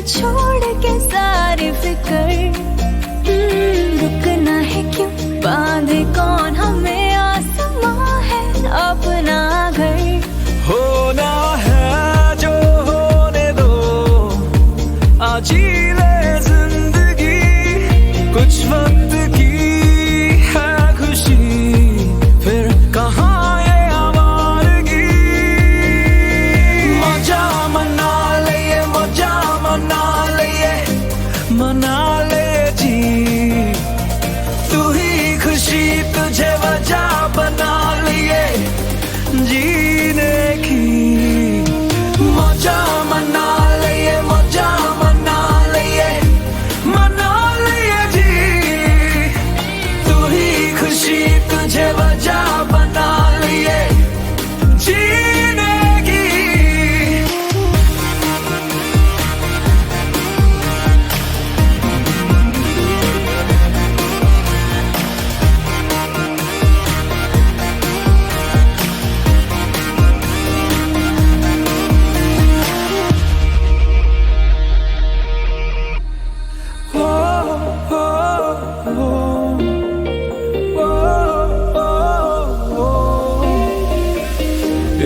छोड़ के सारी फिक्र, रुकना है क्यों, बांधे कौन हमें आसमां है अपना घर। होना है जो होने दो, आज ही ले जिंदगी, कुछ वक्त की है खुशी, फिर कहाँ ये आवारगी। मजा मना ले, मजा मना ले, मना ले जी, तू ही खुशी तुझे वजह बना लिए जीने की। मजा मना लिए, मजा मना लिए, मना लिए जी, तू ही खुशी तुझे वजह बना लिए जीने की।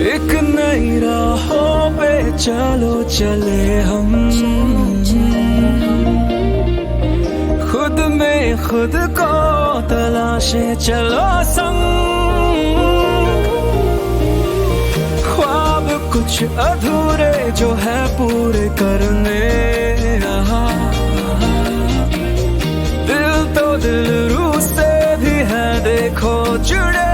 एक नई राहों पे चलो चले हम, खुद में खुद को तलाशे चलो संग। ख्वाब कुछ अधूरे जो है पूरे करने, दिल तो दिल रूह से भी है देखो जुड़े।